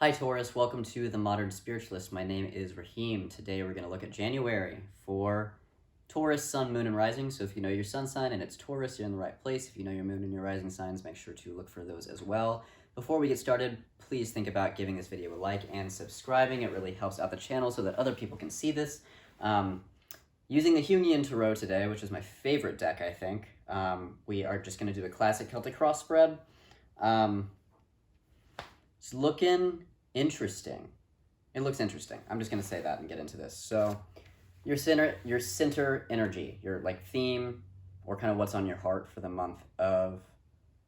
Hi Taurus, welcome to The Modern Spiritualist. My name is Raheem. Today we're going to look at January for Taurus, Sun, Moon, and Rising. So if you know your sun sign and it's Taurus, you're in the right place. If you know your moon and your rising signs, make sure to look for those as well. Before we get started, please think about giving this video a like and subscribing. It really helps out the channel so that other people can see this. Using the Jungian Tarot today, which is my favorite deck, I think, we are just going to do a classic Celtic cross spread. It's looking interesting. It looks interesting. I'm just going to say that and get into this. So your center energy, your like theme or kind of what's on your heart for the month of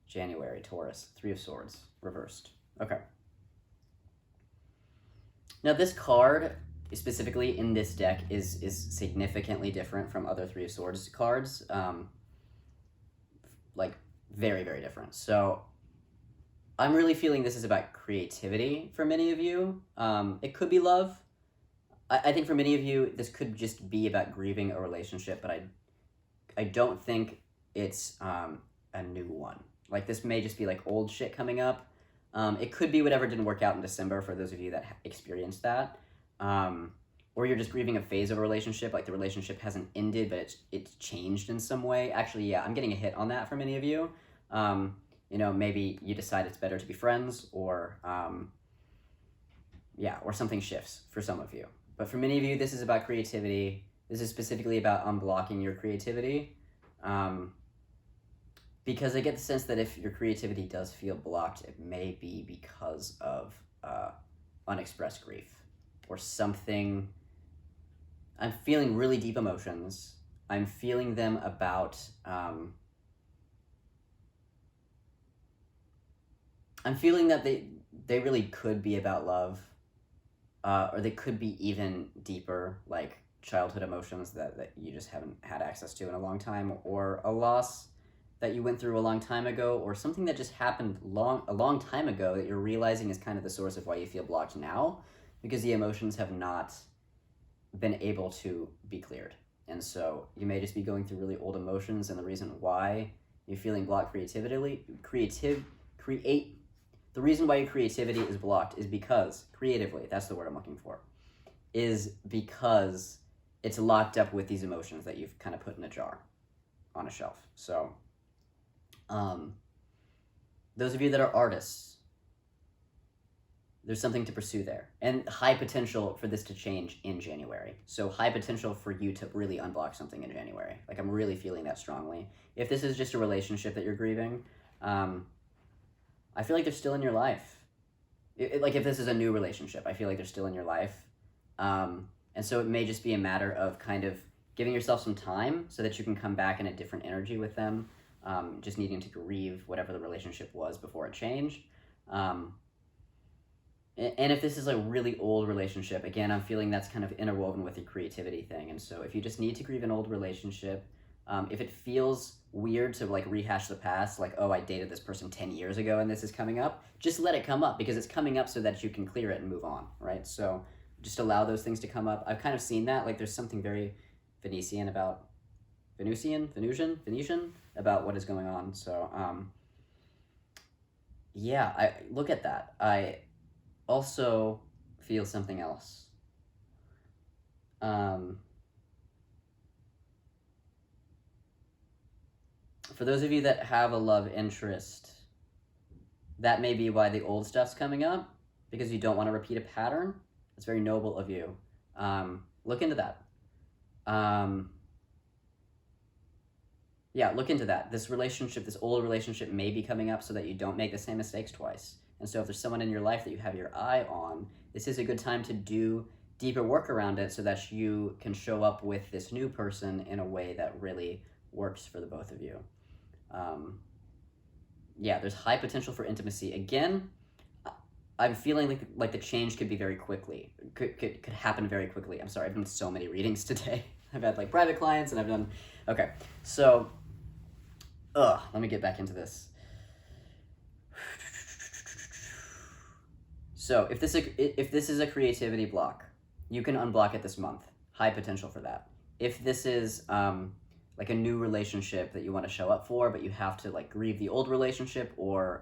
January, Taurus, Three of Swords, reversed. Okay. Now this card, specifically in this deck, is significantly different from other Three of Swords cards. Like very, very different. So I'm really feeling this is about creativity for many of you. It could be love. I think for many of you, this could just be about grieving a relationship, but I don't think it's a new one. Like this may just be like old shit coming up. It could be whatever didn't work out in December for those of you that experienced that. Or you're just grieving a phase of a relationship, like the relationship hasn't ended, but it's changed in some way. Actually, yeah, I'm getting a hit on that for many of you. You know, maybe you decide it's better to be friends or, or something shifts for some of you. But for many of you, this is about creativity. This is specifically about unblocking your creativity. Because I get the sense that if your creativity does feel blocked, it may be because of unexpressed grief or something. I'm feeling really deep emotions. I'm feeling them about... I'm feeling that they really could be about love, or they could be even deeper, like childhood emotions that you just haven't had access to in a long time, or a loss that you went through a long time ago, or something that just happened a long time ago that you're realizing is kind of the source of why you feel blocked now, because the emotions have not been able to be cleared. And so you may just be going through really old emotions, and the reason why you're feeling blocked the reason why your creativity is blocked is because, creatively, that's the word I'm looking for, is because it's locked up with these emotions that you've kind of put in a jar on a shelf. So, those of you that are artists, there's something to pursue there. And high potential for this to change in January. So high potential for you to really unblock something in January. Like I'm really feeling that strongly. If this is just a relationship that you're grieving, I feel like they're still in your life. Like if this is a new relationship, I feel like they're still in your life. And so it may just be a matter of kind of giving yourself some time so that you can come back in a different energy with them, just needing to grieve whatever the relationship was before it changed. And if this is a really old relationship, again, I'm feeling that's kind of interwoven with the creativity thing. And so if you just need to grieve an old relationship, if it feels weird to like rehash the past, like, oh, I dated this person 10 years ago and this is coming up, just let it come up because it's coming up so that you can clear it and move on, right? So just allow those things to come up. I've kind of seen that, like there's something very Venusian about what is going on. So yeah, I look at that. I also feel something else. For those of you that have a love interest, that may be why the old stuff's coming up, because you don't want to repeat a pattern. It's very noble of you. Look into that. Yeah, look into that. This relationship, this old relationship may be coming up so that you don't make the same mistakes twice. And so if there's someone in your life that you have your eye on, this is a good time to do deeper work around it so that you can show up with this new person in a way that really works for the both of you. Yeah, there's high potential for intimacy. Again, I'm feeling like the change could be very quickly, could happen very quickly. I'm sorry, I've done so many readings today. I've had like private clients and I've done, okay. So, let me get back into this. So if this is a creativity block, you can unblock it this month. High potential for that. If this is like a new relationship that you want to show up for, but you have to like grieve the old relationship or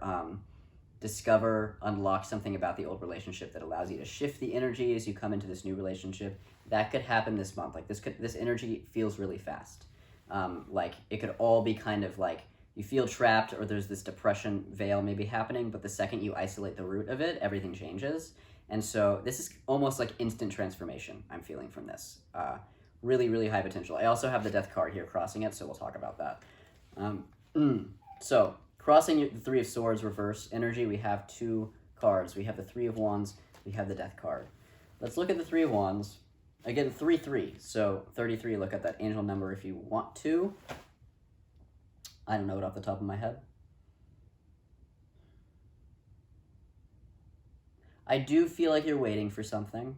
discover, unlock something about the old relationship that allows you to shift the energy as you come into this new relationship. That could happen this month. Like this energy feels really fast. Like it could all be kind of like you feel trapped, or there's this depression veil maybe happening, but the second you isolate the root of it, everything changes. And so this is almost like instant transformation I'm feeling from this. Really, really high potential. I also have the death card here crossing it, so we'll talk about that. So crossing the Three of Swords reverse energy, we have two cards. We have the Three of Wands, we have the death card. Let's look at the Three of Wands. Again, 3-3, so 33, look at that angel number if you want to. I don't know it off the top of my head. I do feel like you're waiting for something.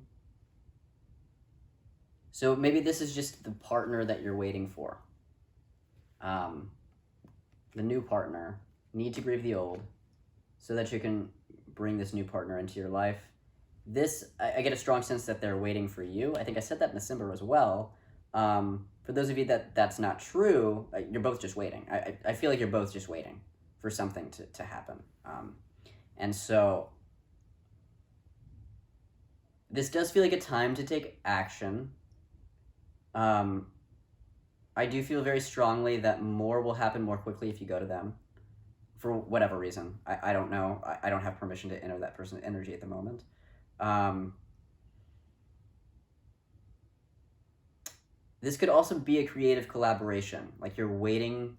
So maybe this is just the partner that you're waiting for. The new partner. Need to grieve the old so that you can bring this new partner into your life. This, I get a strong sense that they're waiting for you. I think I said that in the symbol as well. For those of you that's not true, you're both just waiting. I feel like you're both just waiting for something to happen. And so this does feel like a time to take action. I do feel very strongly that more will happen more quickly if you go to them. For whatever reason. I don't know. I don't have permission to enter that person's energy at the moment. This could also be a creative collaboration. Like you're waiting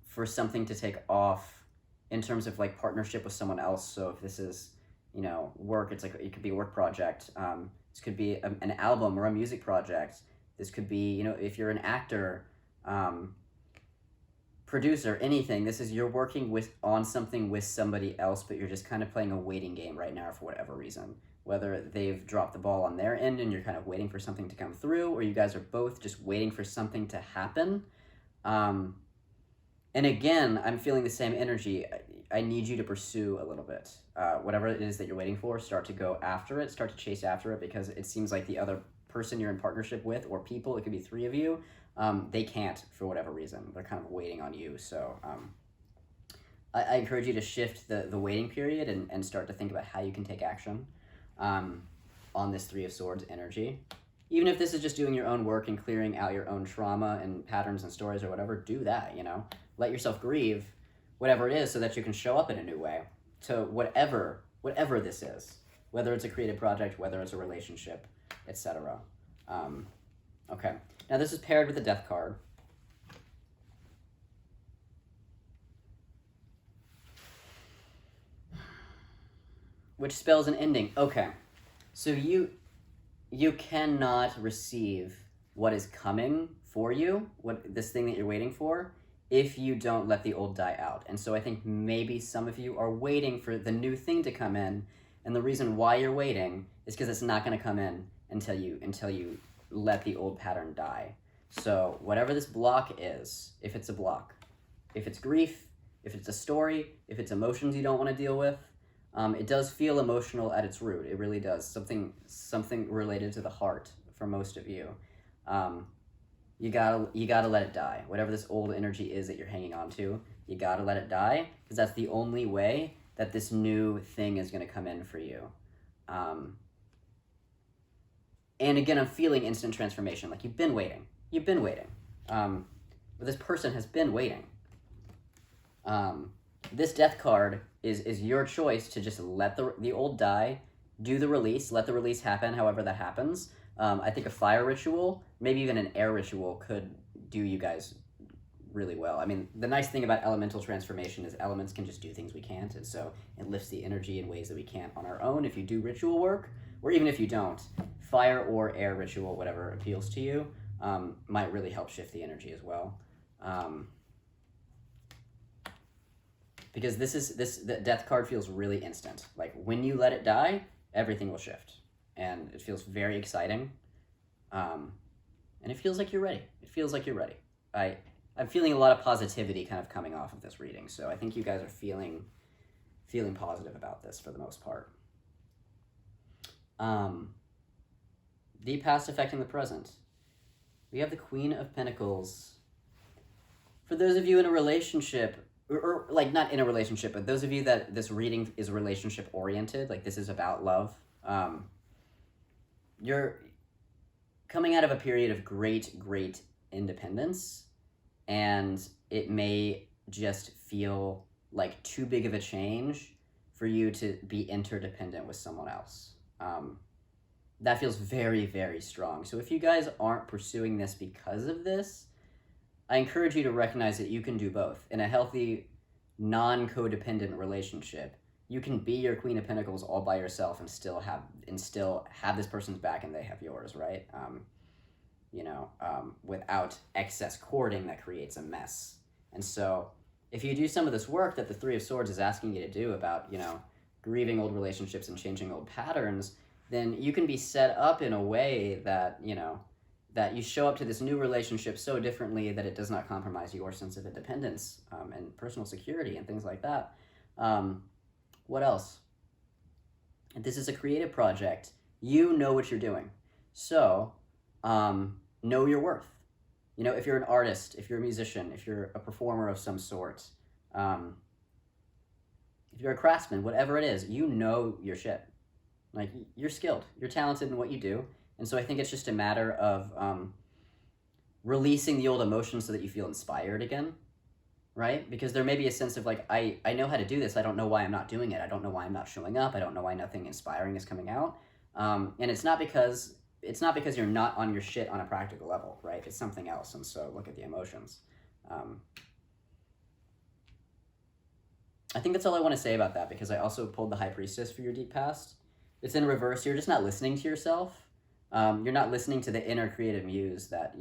for something to take off in terms of like partnership with someone else. So if this is, work, it's like, it could be a work project. This could be an album or a music project. This could be, if you're an actor, producer, anything. This is you're working on something with somebody else, but you're just kind of playing a waiting game right now for whatever reason. Whether they've dropped the ball on their end and you're kind of waiting for something to come through, or you guys are both just waiting for something to happen. And again, I'm feeling the same energy. I need you to pursue a little bit. Whatever it is that you're waiting for, start to go after it, start to chase after it, because it seems like the other person you're in partnership with, or people, it could be three of you, they can't for whatever reason. They're kind of waiting on you. So I encourage you to shift the waiting period and start to think about how you can take action on this Three of Swords energy. Even if this is just doing your own work and clearing out your own trauma and patterns and stories or whatever, do that, Let yourself grieve whatever it is so that you can show up in a new way to whatever this is, whether it's a creative project, whether it's a relationship, etc. Okay, now this is paired with the Death card. Which spells an ending. Okay, so you cannot receive what is coming for you, this thing that you're waiting for, if you don't let the old die out. And so I think maybe some of you are waiting for the new thing to come in, and the reason why you're waiting is because it's not going to come in until you let the old pattern die. So whatever this block is, if it's a block, if it's grief, if it's a story, if it's emotions you don't want to deal with, it does feel emotional at its root. It really does. Something related to the heart for most of you. You gotta let it die. Whatever this old energy is that you're hanging on to, you gotta let it die, because that's the only way that this new thing is going to come in for you. And again, I'm feeling instant transformation. Like you've been waiting. But this person has been waiting. This Death card is your choice to just let the old die, do the release, let the release happen however that happens. I think a fire ritual, maybe even an air ritual, could do you guys really well. I mean, the nice thing about elemental transformation is elements can just do things we can't, and so it lifts the energy in ways that we can't on our own if you do ritual work, or even if you don't. Fire or air ritual, whatever appeals to you, might really help shift the energy as well. Because the Death card feels really instant. Like when you let it die, everything will shift, and it feels very exciting. And it feels like you're ready. I'm feeling a lot of positivity kind of coming off of this reading, so I think you guys are feeling positive about this for the most part. The past affecting the present. We have the Queen of Pentacles. For those of you in a relationship, or like not in a relationship, but those of you that this reading is relationship oriented, like this is about love, you're coming out of a period of great independence, and it may just feel like too big of a change for you to be interdependent with someone else. That feels very strong. So if you guys aren't pursuing this because of this, I encourage you to recognize that you can do both. In a healthy, non-codependent relationship, you can be your Queen of Pentacles all by yourself and still have this person's back and they have yours, right? Without excess courting that creates a mess. And so if you do some of this work that the Three of Swords is asking you to do about, grieving old relationships and changing old patterns, then you can be set up in a way that, that you show up to this new relationship so differently that it does not compromise your sense of independence and personal security and things like that. What else? This is a creative project. You know what you're doing. So, know your worth. If you're an artist, if you're a musician, if you're a performer of some sort, if you're a craftsman, whatever it is, you know your shit. Like, you're skilled. You're talented in what you do. And so I think it's just a matter of releasing the old emotions so that you feel inspired again, right? Because there may be a sense of like, I know how to do this. I don't know why I'm not doing it. I don't know why I'm not showing up. I don't know why nothing inspiring is coming out. And it's not because you're not on your shit on a practical level, right? It's something else. And so look at the emotions. I think that's all I want to say about that, because I also pulled the High Priestess for your deep past. It's in reverse. You're just not listening to yourself. You're not listening to the inner creative muse that,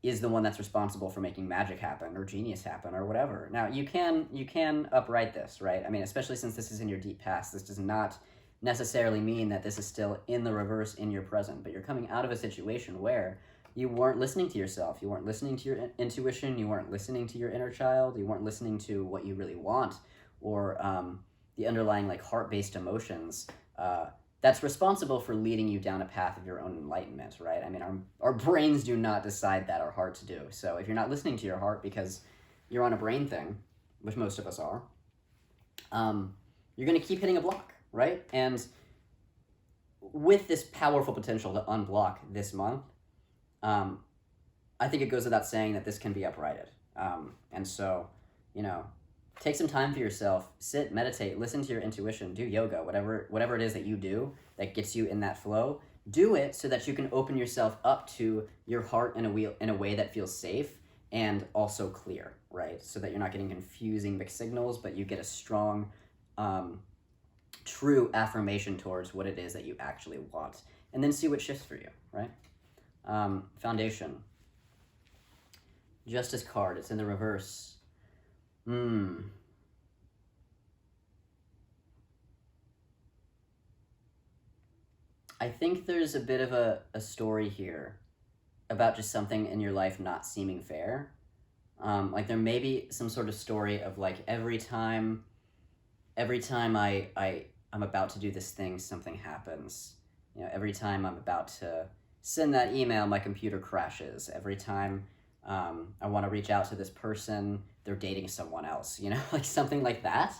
is the one that's responsible for making magic happen or genius happen or whatever. Now, you can upright this, right? I mean, especially since this is in your deep past, this does not necessarily mean that this is still in the reverse in your present, but you're coming out of a situation where you weren't listening to yourself. You weren't listening to your intuition. You weren't listening to your inner child. You weren't listening to what you really want, or the underlying like heart-based emotions that's responsible for leading you down a path of your own enlightenment, right? I mean, our brains do not decide that, our hearts do. So if you're not listening to your heart because you're on a brain thing, which most of us are, you're going to keep hitting a block, right? And with this powerful potential to unblock this month, I think it goes without saying that this can be uprighted. And so, take some time for yourself, sit, meditate, listen to your intuition, do yoga, whatever it is that you do that gets you in that flow. Do it so that you can open yourself up to your heart in a way that feels safe and also clear, right? So that you're not getting confusing mixed signals, but you get a strong, true affirmation towards what it is that you actually want. And then see what shifts for you, right? Foundation. Justice card, it's in the reverse. I think there's a bit of a story here about just something in your life not seeming fair. Like there may be some sort of story of like every time I'm about to do this thing, something happens. Every time I'm about to send that email, my computer crashes. Every time I want to reach out to this person, they're dating someone else, like something like that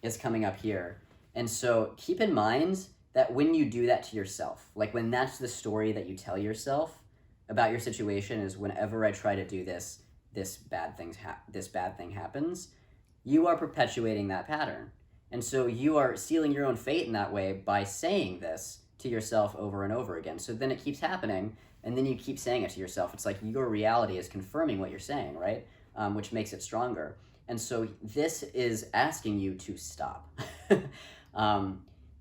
is coming up here. And so keep in mind that when you do that to yourself, like when that's the story that you tell yourself about your situation, is whenever I try to do this, this bad thing happens, you are perpetuating that pattern. And so you are sealing your own fate in that way by saying this to yourself over and over again. So then it keeps happening, and then you keep saying it to yourself. It's like your reality is confirming what you're saying, right? Which makes it stronger. And so this is asking you to stop.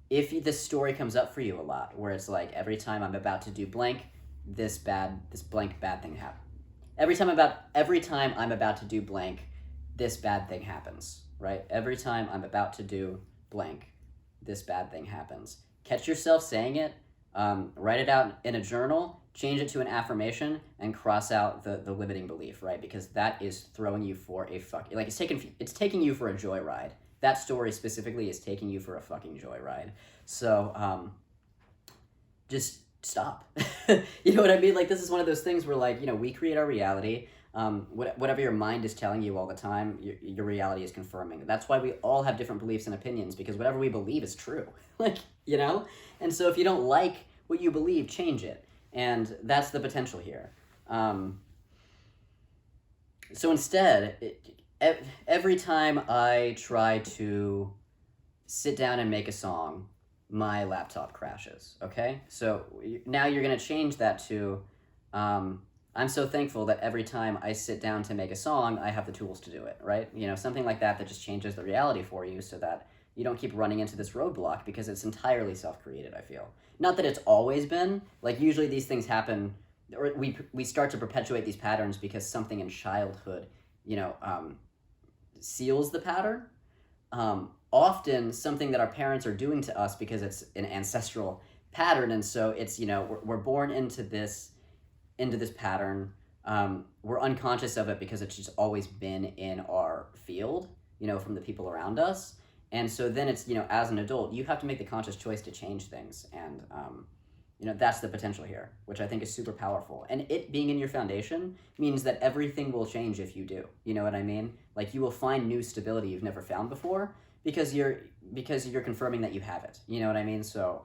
If this story comes up for you a lot, where it's like every time I'm about to do blank, this blank bad thing happens. Every time I'm about to do blank, this bad thing happens, right? Every time I'm about to do blank, this bad thing happens. Catch yourself saying it, write it out in a journal, change it to an affirmation, and cross out the limiting belief, right? Because that is throwing you for a it's taking you for a joyride. That story specifically is taking you for a fucking joyride. So, just stop. You know what I mean? Like, this is one of those things where, like, we create our reality. Whatever your mind is telling you all the time, your reality is confirming. That's why we all have different beliefs and opinions, because whatever we believe is true. Like, you know? And so if you don't like what you believe, change it. And that's the potential here. So instead, every time I try to sit down and make a song, my laptop crashes, okay? So now you're going to change that to, I'm so thankful that every time I sit down to make a song, I have the tools to do it, right? You know, something like that just changes the reality for you so that you don't keep running into this roadblock, because it's entirely self-created, I feel. Not that it's always been. Like, usually these things happen, or we start to perpetuate these patterns because something in childhood, seals the pattern. Often something that our parents are doing to us because it's an ancestral pattern, and so it's, we're born into this pattern. We're unconscious of it because it's just always been in our field, from the people around us. And so then it's, as an adult, you have to make the conscious choice to change things. And, that's the potential here, which I think is super powerful. And it being in your foundation means that everything will change if you do. You know what I mean? Like, you will find new stability you've never found before because you're confirming that you have it. You know what I mean? So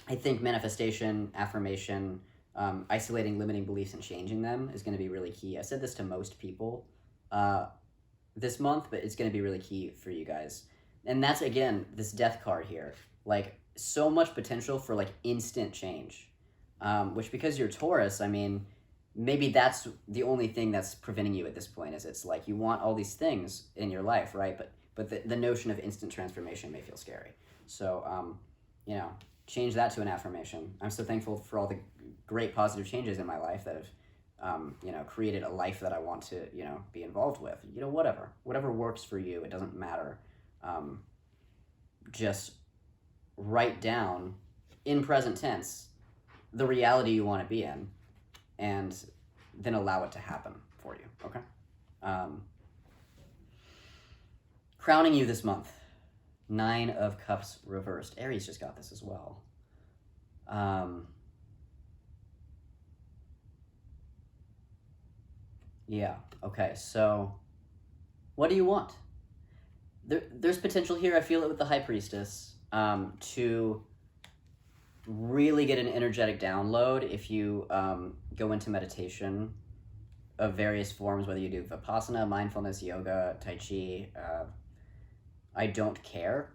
I think manifestation, affirmation, isolating limiting beliefs and changing them is going to be really key. I said this to most people this month, but it's going to be really key for you guys. And that's, again, this death card here. Like, so much potential for, like, instant change. Which, because you're Taurus, I mean, maybe that's the only thing that's preventing you at this point, is it's like you want all these things in your life, right? But the notion of instant transformation may feel scary. So, change that to an affirmation. I'm so thankful for all the great positive changes in my life that have, created a life that I want to, be involved with. Whatever works for you, it doesn't matter. Just write down in present tense the reality you want to be in, and then allow it to happen for you. Okay. Crowning you this month, 9 of Cups reversed. Aries just got this as well. Yeah, okay, so what do you want? There's potential here, I feel it with the High Priestess, to really get an energetic download if you go into meditation of various forms, whether you do Vipassana, mindfulness, yoga, Tai Chi, I don't care.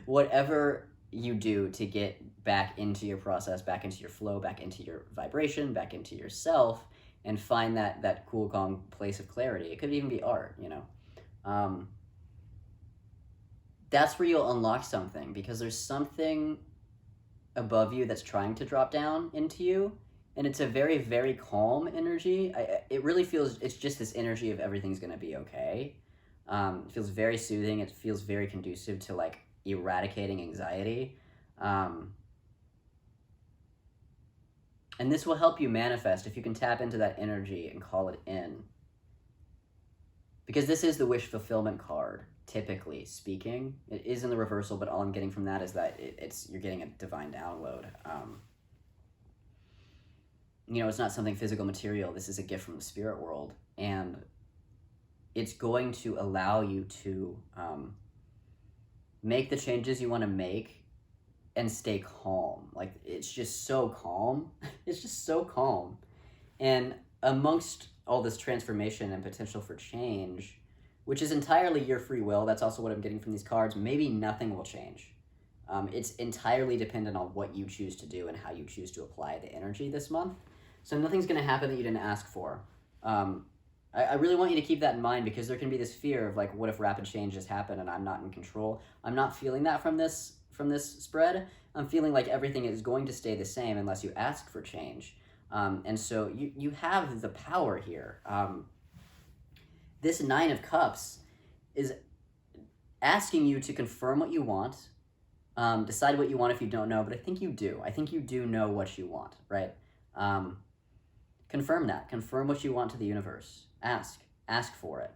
Whatever you do to get back into your process, back into your flow, back into your vibration, back into yourself, and find that cool, calm place of clarity. It could even be art, That's where you'll unlock something, because there's something above you that's trying to drop down into you, and it's a very, very calm energy. It really feels, it's just this energy of everything's gonna be okay. It feels very soothing. It feels very conducive to, like, eradicating anxiety. And this will help you manifest if you can tap into that energy and call it in. Because this is the wish fulfillment card, typically speaking. It is in the reversal, but all I'm getting from that is that you're getting a divine download. It's not something physical, material. This is a gift from the spirit world. And it's going to allow you to make the changes you want to make and stay calm. Like, it's just so calm. It's just so calm. And amongst all this transformation and potential for change, which is entirely your free will, that's also what I'm getting from these cards, maybe nothing will change. It's entirely dependent on what you choose to do and how you choose to apply the energy this month. So nothing's going to happen that you didn't ask for. I really want you to keep that in mind, because there can be this fear of, like, what if rapid changes happen and I'm not in control? I'm not feeling that from this spread. I'm feeling like everything is going to stay the same unless you ask for change. And so you have the power here. This 9 of Cups is asking you to confirm what you want, decide what you want if you don't know, but I think you do. I think you do know what you want, right? Confirm that. Confirm what you want to the universe. Ask for it.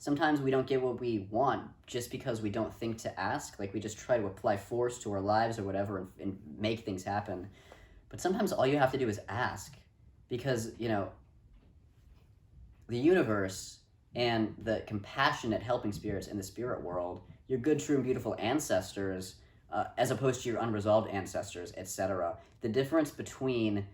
Sometimes we don't get what we want just because we don't think to ask. Like, we just try to apply force to our lives or whatever and make things happen. But sometimes all you have to do is ask, because, the universe and the compassionate helping spirits in the spirit world, your good, true, and beautiful ancestors, as opposed to your unresolved ancestors, etc. The difference between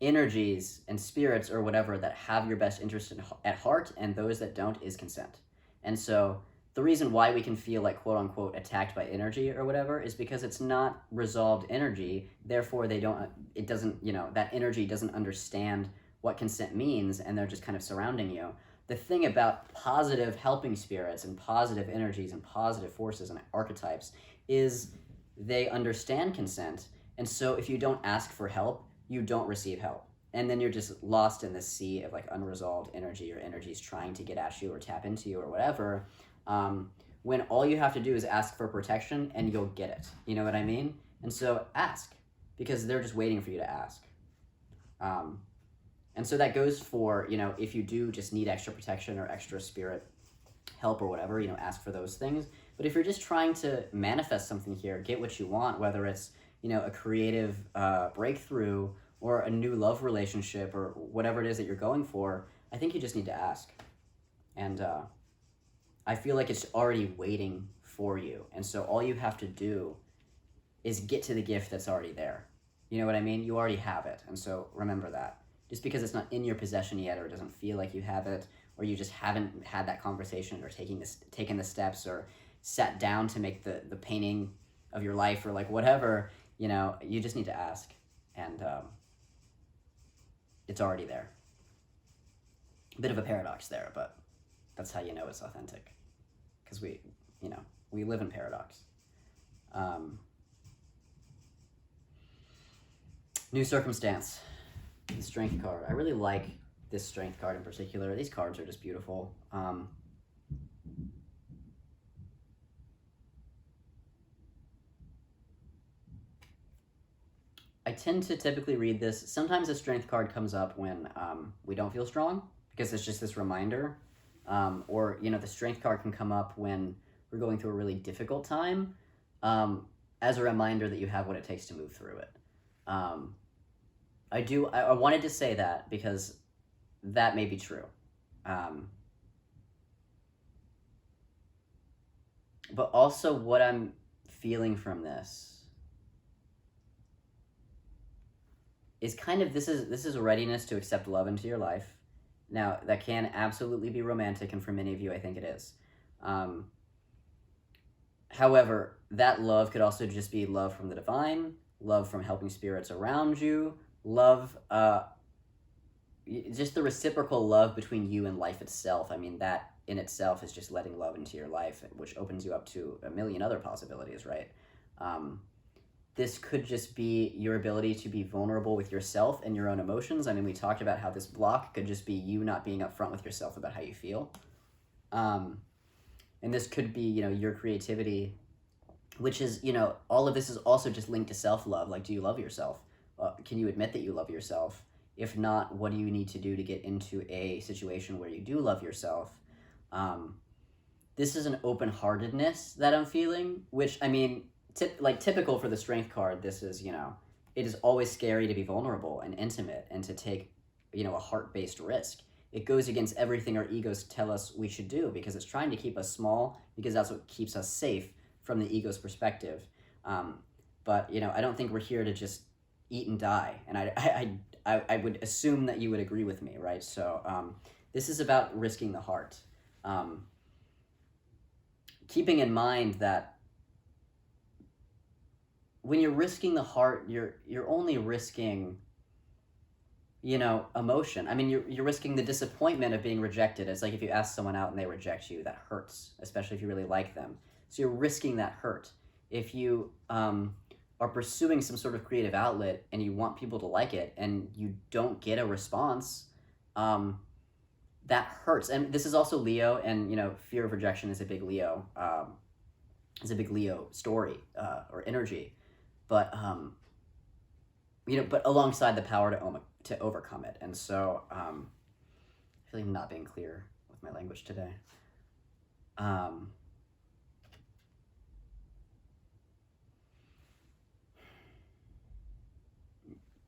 energies and spirits or whatever that have your best interest at heart and those that don't is consent. And so the reason why we can feel like quote unquote attacked by energy or whatever is because it's not resolved energy. Therefore, it doesn't, that energy doesn't understand what consent means, and they're just kind of surrounding you. The thing about positive helping spirits and positive energies and positive forces and archetypes is they understand consent. And so if you don't ask for help, you don't receive help. And then you're just lost in this sea of like unresolved energy or energies trying to get at you or tap into you or whatever. When all you have to do is ask for protection and you'll get it. You know what I mean? And so ask, because they're just waiting for you to ask. And so that goes for, if you do just need extra protection or extra spirit help or whatever, ask for those things. But if you're just trying to manifest something here, get what you want, whether it's, a creative breakthrough or a new love relationship or whatever it is that you're going for, I think you just need to ask. And I feel like it's already waiting for you. And so all you have to do is get to the gift that's already there. You know what I mean? You already have it. And so remember that. Just because it's not in your possession yet, or it doesn't feel like you have it, or you just haven't had that conversation or taken the steps or sat down to make the painting of your life or like whatever, you just need to ask. And it's already there. A bit of a paradox there, but that's how you know it's authentic. Because we live in paradox. New circumstance. The strength card. I really like this strength card in particular. These cards are just beautiful. I tend to typically read this. Sometimes a strength card comes up when we don't feel strong, because it's just this reminder. Or, the strength card can come up when we're going through a really difficult time, as a reminder that you have what it takes to move through it. I wanted to say that because that may be true. But also what I'm feeling from this is kind of, this is a readiness to accept love into your life. Now, that can absolutely be romantic, and for many of you, I think it is. However, that love could also just be love from the divine, love from helping spirits around you, love, just the reciprocal love between you and life itself. I mean, that in itself is just letting love into your life, which opens you up to a million other possibilities, right? This could just be your ability to be vulnerable with yourself and your own emotions. I mean, we talked about how this block could just be you not being upfront with yourself about how you feel. And this could be, your creativity, which is, all of this is also just linked to self-love. Like, do you love yourself? Can you admit that you love yourself? If not, what do you need to do to get into a situation where you do love yourself? This is an open-heartedness that I'm feeling, which, I mean, typical for the strength card, this is, it is always scary to be vulnerable and intimate and to take, a heart-based risk. It goes against everything our egos tell us we should do, because it's trying to keep us small, because that's what keeps us safe from the ego's perspective. But, I don't think we're here to just eat and die. And I would assume that you would agree with me, right? So this is about risking the heart. Keeping in mind that when you're risking the heart, you're only risking, emotion. I mean, you're risking the disappointment of being rejected. It's like if you ask someone out and they reject you, that hurts, especially if you really like them. So you're risking that hurt. If you are pursuing some sort of creative outlet and you want people to like it and you don't get a response, that hurts. And this is also Leo, and fear of rejection is a big Leo, story or energy. But but alongside the power to overcome it. And so I feel like I'm not being clear with my language today.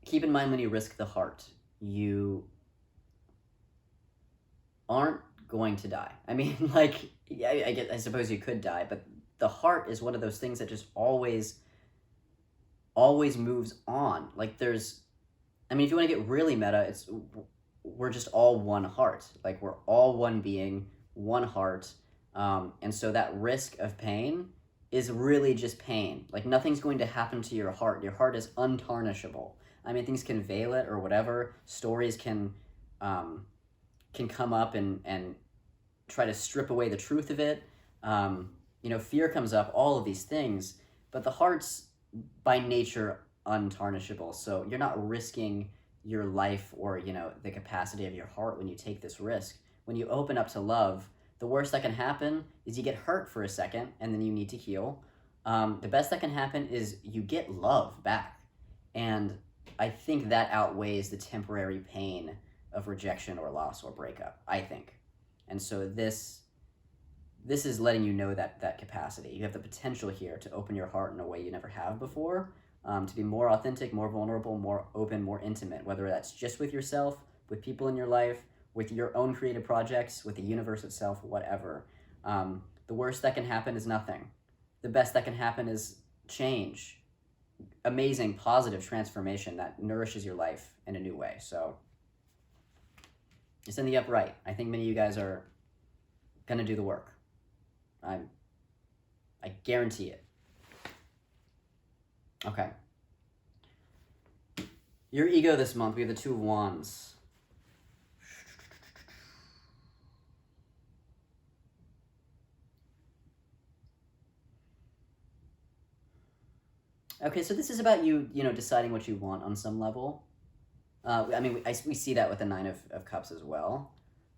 Keep in mind, when you risk the heart, you aren't going to die. I mean, like, I suppose you could die, but the heart is one of those things that just always moves on. Like, there's, I mean, if you want to get really meta, we're just all one heart. Like, we're all one being, one heart. And so that risk of pain is really just pain. Like, nothing's going to happen to your heart. Your heart is untarnishable. I mean, things can veil it or whatever. Stories can come up and try to strip away the truth of it. Fear comes up, all of these things, but the heart's by nature untarnishable. So you're not risking your life or, the capacity of your heart when you take this risk. When you open up to love, the worst that can happen is you get hurt for a second and then you need to heal. The best that can happen is you get love back. And I think that outweighs the temporary pain of rejection or loss or breakup, I think. And so this is letting you know that capacity. You have the potential here to open your heart in a way you never have before, to be more authentic, more vulnerable, more open, more intimate, whether that's just with yourself, with people in your life, with your own creative projects, with the universe itself, whatever. The worst that can happen is nothing. The best that can happen is change, amazing, positive transformation that nourishes your life in a new way. So it's in the upright. I think many of you guys are going to do the work. I guarantee it. Okay. Your ego this month, we have the Two of Wands. Okay, so this is about you, deciding what you want on some level. We see that with the Nine of Cups as well.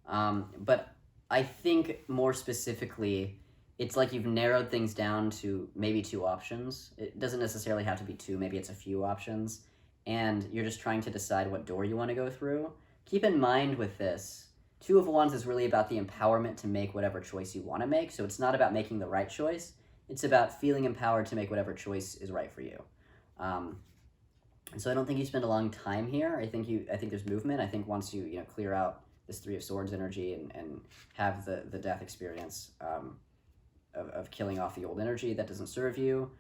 But I think more specifically, it's like you've narrowed things down to maybe two options. It doesn't necessarily have to be two, maybe it's a few options. And you're just trying to decide what door you want to go through. Keep in mind with this, Two of Wands is really about the empowerment to make whatever choice you want to make. So it's not about making the right choice. It's about feeling empowered to make whatever choice is right for you. And so I don't think you spend a long time here. I think there's movement. I think once you clear out this Three of Swords energy and have the death experience of killing off the old energy that doesn't serve you,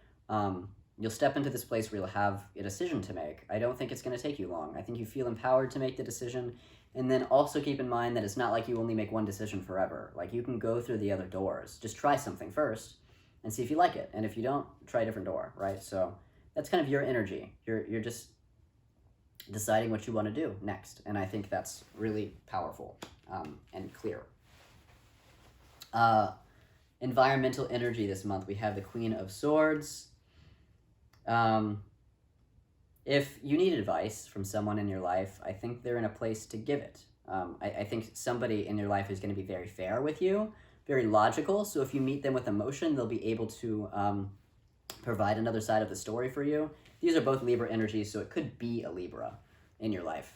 you'll step into this place where you'll have a decision to make. I don't think it's going to take you long. I think you feel empowered to make the decision. And then also keep in mind that it's not like you only make one decision forever. Like, you can go through the other doors. Just try something first and see if you like it. And if you don't, try a different door, right? So that's kind of your energy. You're just deciding what you want to do next. And I think that's really powerful and clear. Environmental energy this month, we have the Queen of Swords. If you need advice from someone in your life, I think they're in a place to give it. I think somebody in your life is going to be very fair with you, very logical. So if you meet them with emotion, they'll be able to provide another side of the story for you. These are both Libra energies, so it could be a Libra in your life.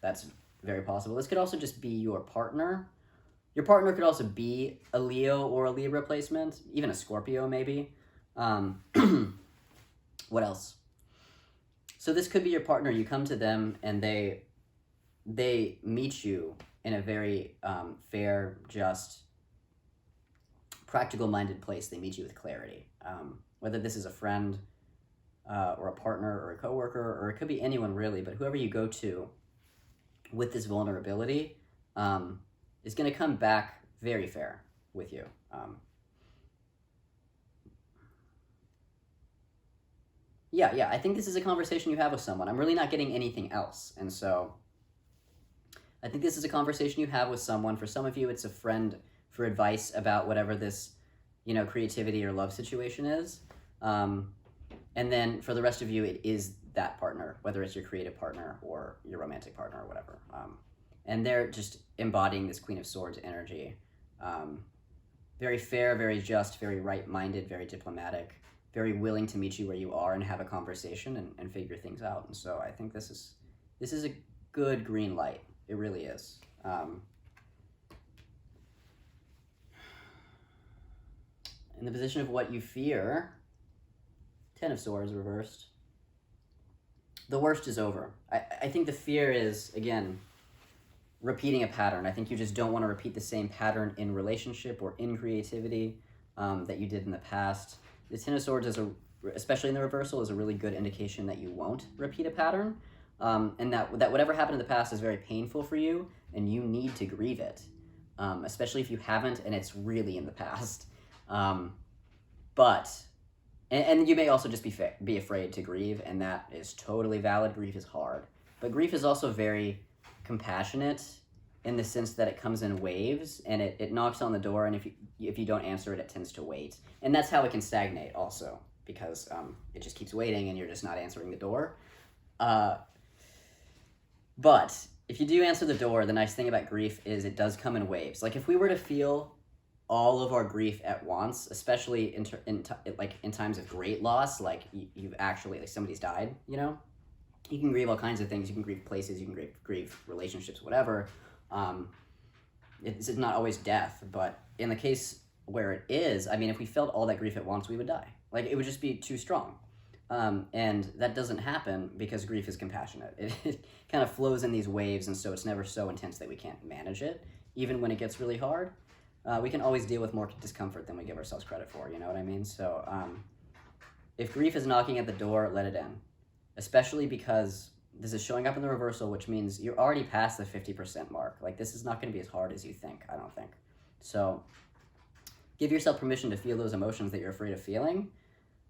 That's very possible. This could also just be your partner. Your partner could also be a Leo or a Libra placement, even a Scorpio maybe. What else? So this could be your partner. You come to them and they meet you in a very fair, just, practical-minded place. They meet you with clarity. Whether this is a friend or a partner or a coworker, or it could be anyone really, but whoever you go to with this vulnerability is going to come back very fair with you. Yeah, I think this is a conversation you have with someone. I'm really not getting anything else. And so I think this is a conversation you have with someone. For some of you, it's a friend for advice about whatever this, creativity or love situation is. And then for the rest of you, it is that partner, whether it's your creative partner or your romantic partner or whatever. And they're just embodying this Queen of Swords energy. Very fair, very just, very right-minded, very diplomatic, very willing to meet you where you are and have a conversation and figure things out. And so I think this is a good green light. It really is. In the position of what you fear, Ten of Swords reversed. The worst is over. I think the fear is, again, repeating a pattern. I think you just don't want to repeat the same pattern in relationship or in creativity that you did in the past. The Ten of Swords especially in the reversal, is a really good indication that you won't repeat a pattern, and that whatever happened in the past is very painful for you, and you need to grieve it, especially if you haven't and it's really in the past. And you may also just be afraid to grieve, and that is totally valid. Grief is hard, but grief is also very compassionate in the sense that it comes in waves, and it knocks on the door, and if you don't answer it, it tends to wait. And that's how it can stagnate also, because it just keeps waiting and you're just not answering the door. But if you do answer the door, the nice thing about grief is it does come in waves. Like if we were to feel all of our grief at once, especially in times of great loss, like you've actually, like somebody's died, you know, you can grieve all kinds of things. You can grieve places, you can grieve relationships, whatever. It's not always death, but in the case where it is, I mean, if we felt all that grief at once, we would die. Like it would just be too strong. And that doesn't happen because grief is compassionate. It kind of flows in these waves, and so it's never so intense that we can't manage it. Even when it gets really hard, we can always deal with more discomfort than we give ourselves credit for, you know what I mean? So if grief is knocking at the door, let it in. Especially because this is showing up in the reversal, which means you're already past the 50% mark. Like this is not going to be as hard as you think, I don't think. So give yourself permission to feel those emotions that you're afraid of feeling,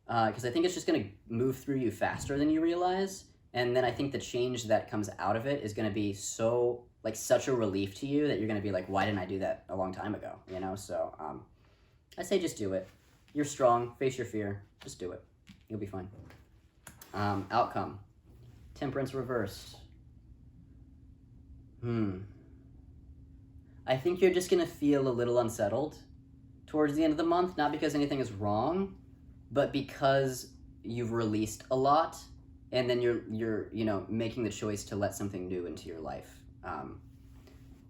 because I think it's just going to move through you faster than you realize. And then I think the change that comes out of it is going to be such a relief to you that you're going to be like, why didn't I do that a long time ago? You know, so I say just do it. You're strong, face your fear, just do it. You'll be fine. Outcome. Temperance reversed. I think you're just going to feel a little unsettled towards the end of the month, not because anything is wrong, but because you've released a lot, and then you're making the choice to let something new into your life.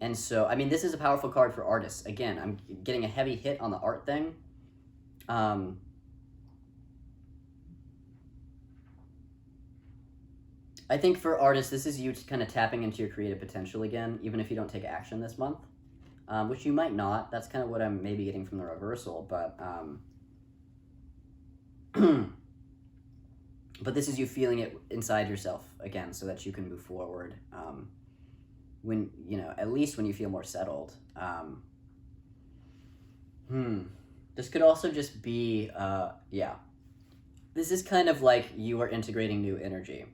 And so, I mean, this is a powerful card for artists. Again, I'm getting a heavy hit on the art thing. I think for artists, this is you kind of tapping into your creative potential again, even if you don't take action this month, which you might not. That's kind of what I'm maybe getting from the reversal, but but this is you feeling it inside yourself again, so that you can move forward. When at least when you feel more settled. This could also just be This is kind of like you are integrating new energy.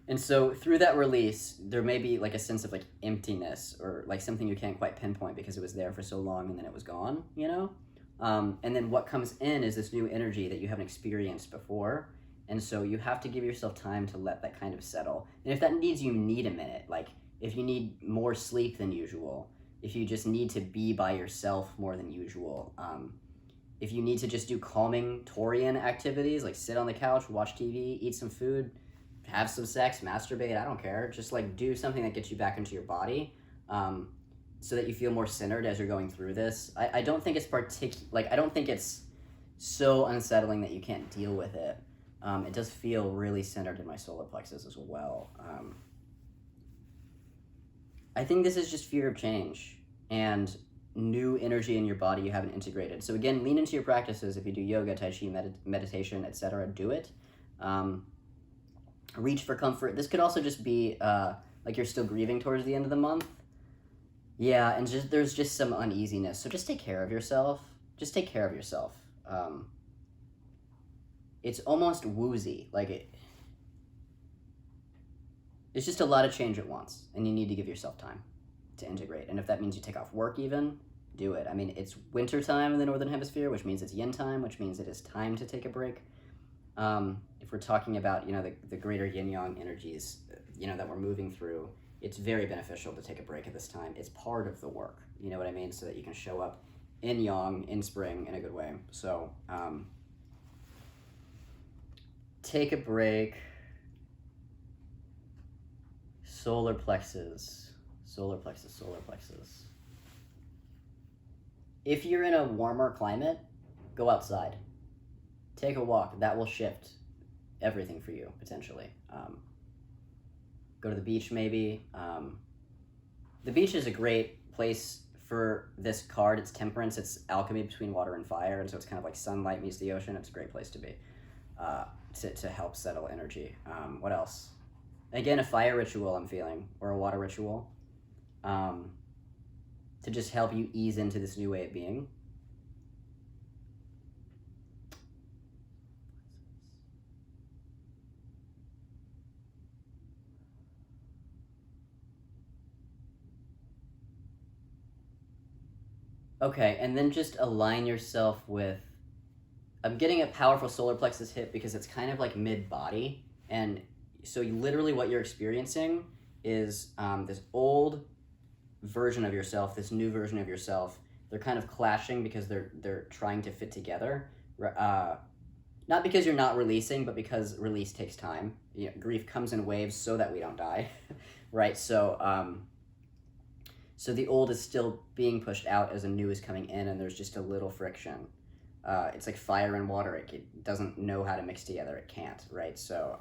And so through that release, there may be like a sense of like emptiness, or like something you can't quite pinpoint because it was there for so long and then it was gone, you know? And then what comes in is this new energy that you haven't experienced before. And so you have to give yourself time to let that kind of settle. And if that means you need a minute, like if you need more sleep than usual, if you just need to be by yourself more than usual, if you need to just do calming Taurian activities, like sit on the couch, watch TV, eat some food, have some sex, masturbate, I don't care. Just like do something that gets you back into your body, so that you feel more centered as you're going through this. I don't think it's I don't think it's so unsettling that you can't deal with it. It does feel really centered in my solar plexus as well. I think this is just fear of change and new energy in your body you haven't integrated. So again, lean into your practices. If you do yoga, tai chi, meditation, etc., do it. Reach for comfort. This could also just be like you're still grieving towards the end of the month. Yeah, and there's just some uneasiness. So just take care of yourself. Just take care of yourself. It's almost woozy. It's just a lot of change at once, and you need to give yourself time to integrate. And if that means you take off work even, do it. I mean, it's winter time in the Northern Hemisphere, which means it's yin time, which means it is time to take a break. If we're talking about, the greater yin-yang energies, that we're moving through, it's very beneficial to take a break at this time. It's part of the work, you know what I mean? So that you can show up in yang, in spring, in a good way. So, take a break. Solar plexus. If you're in a warmer climate, go outside. Take a walk. That will shift everything for you, potentially. Go to the beach, maybe. The beach is a great place for this card. It's temperance. It's alchemy between water and fire, and so it's kind of like sunlight meets the ocean. It's a great place to be, to help settle energy. What else? Again, a fire ritual I'm feeling, or a water ritual, to just help you ease into this new way of being. Okay, and then just align yourself with. I'm getting a powerful solar plexus hit because it's kind of like mid-body, and so literally what you're experiencing is this old version of yourself, this new version of yourself. They're kind of clashing because they're trying to fit together. Not because you're not releasing, but because release takes time. You know, grief comes in waves so that we don't die, right? So so the old is still being pushed out as a new is coming in, and there's just a little friction. It's like fire and water. It doesn't know how to mix together. It can't, right? So,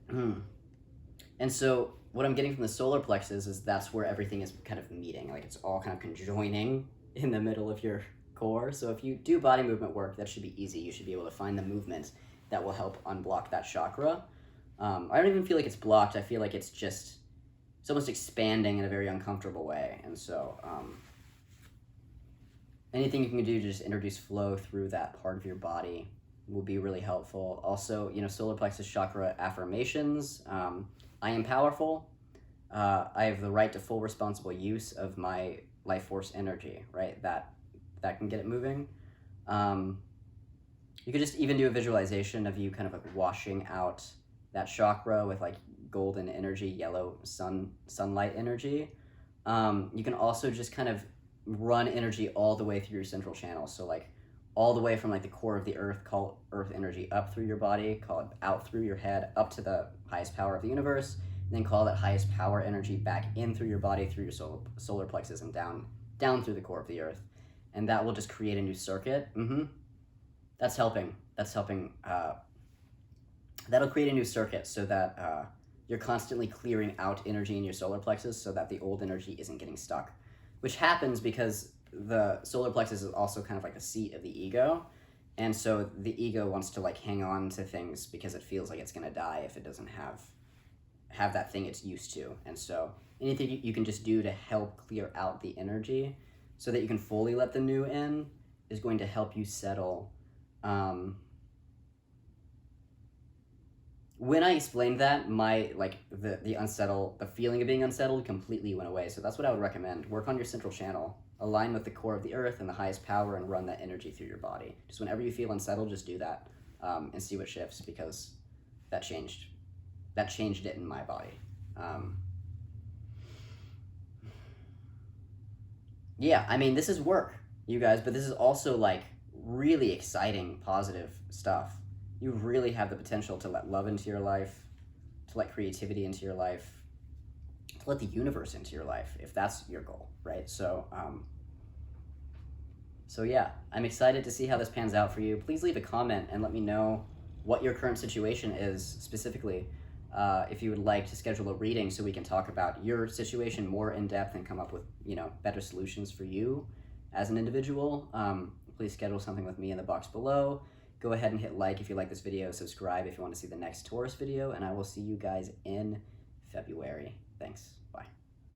and so what I'm getting from the solar plexus is that's where everything is kind of meeting. Like it's all kind of conjoining in the middle of your core. So if you do body movement work, that should be easy. You should be able to find the movement that will help unblock that chakra. I don't even feel like it's blocked. I feel like it's almost expanding in a very uncomfortable way. And so anything you can do to just introduce flow through that part of your body will be really helpful. Also, solar plexus chakra affirmations. I am powerful. I have the right to full responsible use of my life force energy, right? That can get it moving. You could just even do a visualization of you kind of like washing out that chakra with like golden energy, yellow sunlight energy. You can also just kind of run energy all the way through your central channel. So like all the way from like the core of the earth, call earth energy up through your body, call it out through your head, up to the highest power of the universe, and then call that highest power energy back in through your body, through your solar plexus, and down through the core of the earth. And that will just create a new circuit. That's helping. That'll create a new circuit so that you're constantly clearing out energy in your solar plexus so that the old energy isn't getting stuck, which happens because the solar plexus is also kind of like the seat of the ego. And so the ego wants to like hang on to things because it feels like it's going to die if it doesn't have that thing it's used to. And so anything you can just do to help clear out the energy so that you can fully let the new in is going to help you settle. When I explained that, the feeling of being unsettled completely went away. So that's what I would recommend. Work on your central channel, align with the core of the earth and the highest power, and run that energy through your body. Just whenever you feel unsettled, just do that, and see what shifts, because that changed it in my body. Yeah, I mean, this is work, you guys, but this is also like really exciting, positive stuff. You really have the potential to let love into your life, to let creativity into your life, to let the universe into your life, if that's your goal, right? So yeah, I'm excited to see how this pans out for you. Please leave a comment and let me know what your current situation is specifically. If you would like to schedule a reading so we can talk about your situation more in depth and come up with, better solutions for you as an individual, please schedule something with me in the box below. Go ahead and hit like if you like this video, subscribe if you want to see the next Taurus video, and I will see you guys in February. Thanks. Bye.